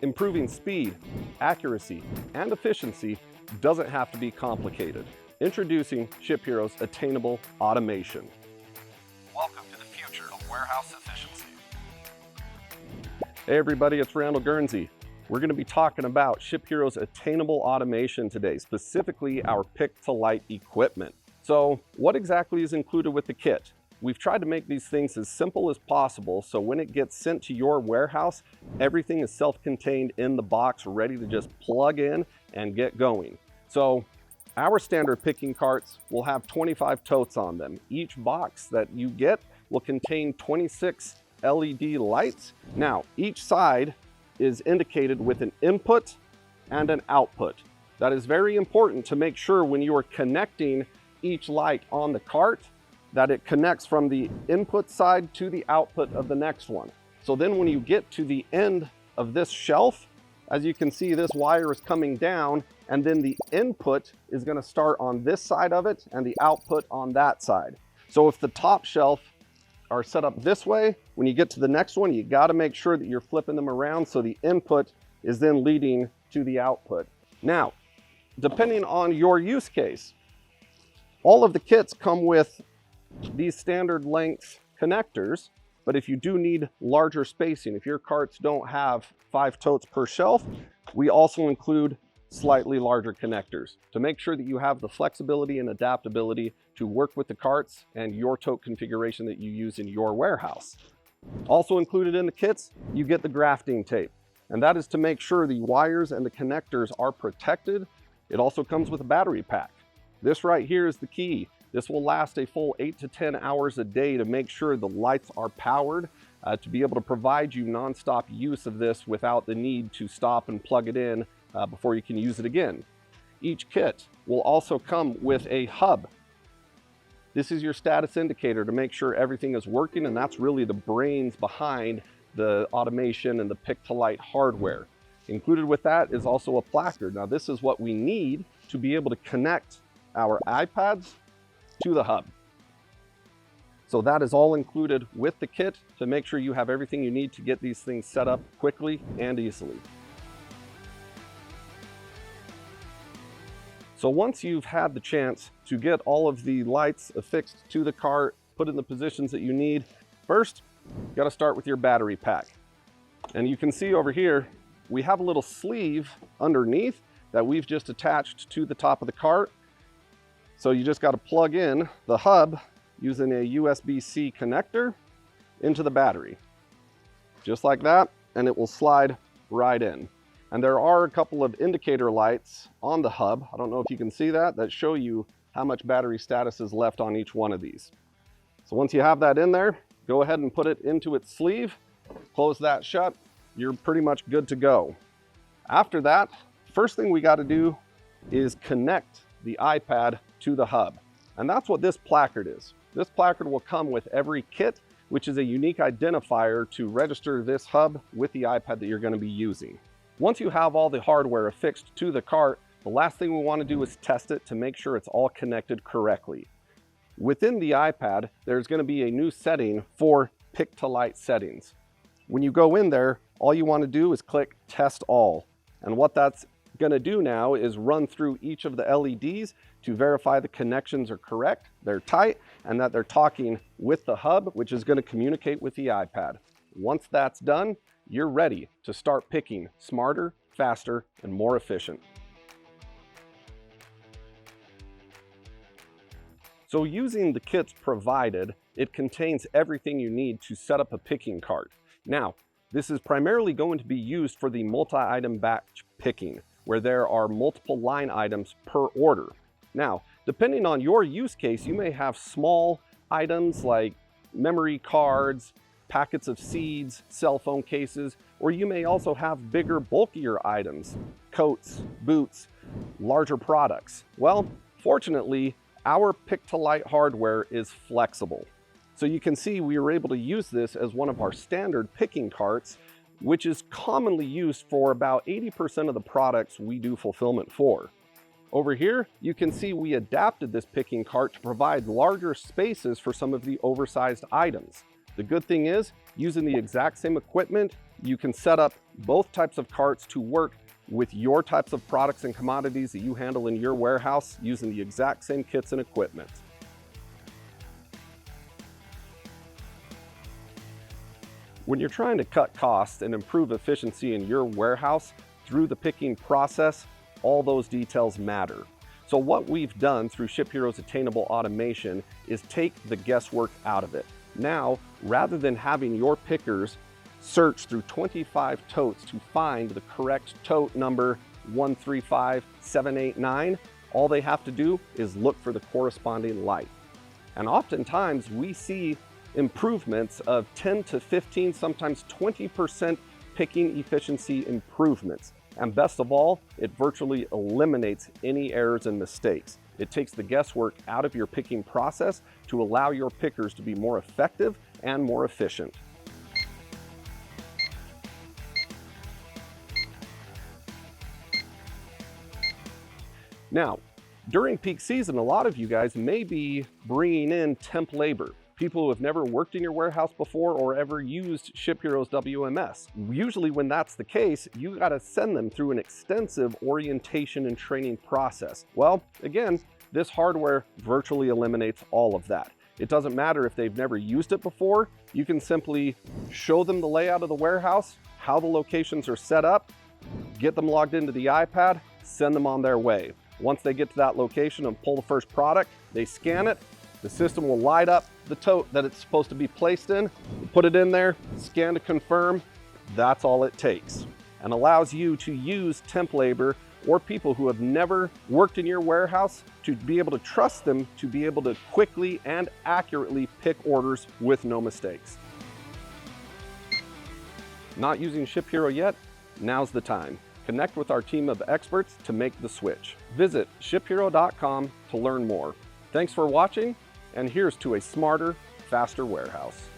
Improving speed, accuracy, and efficiency doesn't have to be complicated. Introducing ShipHero's Attainable Automation. Welcome to the future of warehouse efficiency. Hey everybody, it's Randall Guernsey. We're going to be talking about ShipHero's Attainable Automation today, specifically our pick-to-light equipment. So what exactly is included with the kit? We've tried to make these things as simple as possible, so when it gets sent to your warehouse, everything is self-contained in the box, ready to just plug in and get going. So our standard picking carts will have 25 totes on them. Each box that you get will contain 26 LED lights. Now, each side is indicated with an input and an output. That is very important to make sure when you are connecting each light on the cart that it connects from the input side to the output of the next one. So then when you get to the end of this shelf, as you can see, this wire is coming down, and then the input is going to start on this side of it and the output on that side. So if the top shelf are set up this way, when you get to the next one, you got to make sure that you're flipping them around so the input is then leading to the output. Now, depending on your use case, all of the kits come with these standard length connectors, but if you do need larger spacing, if your carts don't have 5 totes per shelf, we also include slightly larger connectors to make sure that you have the flexibility and adaptability to work with the carts and your tote configuration that you use in your warehouse. Also included in the kits, you get the grafting tape, and that is to make sure the wires and the connectors are protected. It also comes with a battery pack. This right here is the key. This will last a full 8 to 10 hours a day to make sure the lights are powered, to be able to provide you nonstop use of this without the need to stop and plug it in before you can use it again. Each kit will also come with a hub. This is your status indicator to make sure everything is working, and that's really the brains behind the automation and the pick-to-light hardware. Included with that is also a placard. Now this is what we need to be able to connect our iPads to the hub. So that is all included with the kit to make sure you have everything you need to get these things set up quickly and easily. So once you've had the chance to get all of the lights affixed to the cart, put in the positions that you need, first, you got to start with your battery pack. And you can see over here, we have a little sleeve underneath that we've just attached to the top of the cart. So you just got to plug in the hub using a USB-C connector into the battery. Just like that, and it will slide right in. And there are a couple of indicator lights on the hub, I don't know if you can see that show you how much battery status is left on each one of these. So once you have that in there, go ahead and put it into its sleeve, close that shut, you're pretty much good to go. After that, first thing we got to do is connect the iPad to the hub. And that's what this placard is. This placard will come with every kit, which is a unique identifier to register this hub with the iPad that you're going to be using. Once you have all the hardware affixed to the cart, the last thing we want to do is test it to make sure it's all connected correctly. Within the iPad, there's going to be a new setting for pick-to-light settings. When you go in there, all you want to do is click Test All. And what that's going to do now is run through each of the LEDs to verify the connections are correct, they're tight, and that they're talking with the hub, which is going to communicate with the iPad. Once that's done, you're ready to start picking smarter, faster, and more efficient. So using the kits provided, it contains everything you need to set up a picking cart. Now, this is primarily going to be used for the multi-item batch picking, where there are multiple line items per order. Now, depending on your use case, you may have small items like memory cards, packets of seeds, cell phone cases, or you may also have bigger, bulkier items, coats, boots, larger products. Well, fortunately, our pick-to-light hardware is flexible. So you can see we were able to use this as one of our standard picking carts, which is commonly used for about 80% of the products we do fulfillment for. Over here, you can see we adapted this picking cart to provide larger spaces for some of the oversized items. The good thing is, using the exact same equipment, you can set up both types of carts to work with your types of products and commodities that you handle in your warehouse using the exact same kits and equipment. When you're trying to cut costs and improve efficiency in your warehouse through the picking process, all those details matter. So what we've done through ShipHero's Attainable Automation is take the guesswork out of it. Now, rather than having your pickers search through 25 totes to find the correct tote number 135789, all they have to do is look for the corresponding light. And oftentimes we see improvements of 10 to 15, sometimes 20% picking efficiency improvements. And best of all, it virtually eliminates any errors and mistakes. It takes the guesswork out of your picking process to allow your pickers to be more effective and more efficient. Now, during peak season, a lot of you guys may be bringing in temp labor, people who have never worked in your warehouse before or ever used ShipHero's WMS. Usually when that's the case, you gotta send them through an extensive orientation and training process. Well, again, this hardware virtually eliminates all of that. It doesn't matter if they've never used it before, you can simply show them the layout of the warehouse, how the locations are set up, get them logged into the iPad, send them on their way. Once they get to that location and pull the first product, they scan it, the system will light up the tote that it's supposed to be placed in, put it in there, scan to confirm. That's all it takes, and allows you to use temp labor or people who have never worked in your warehouse to be able to trust them to be able to quickly and accurately pick orders with no mistakes. Not using ShipHero yet? Now's the time. Connect with our team of experts to make the switch. Visit shiphero.com to learn more. Thanks for watching, and here's to a smarter, faster warehouse.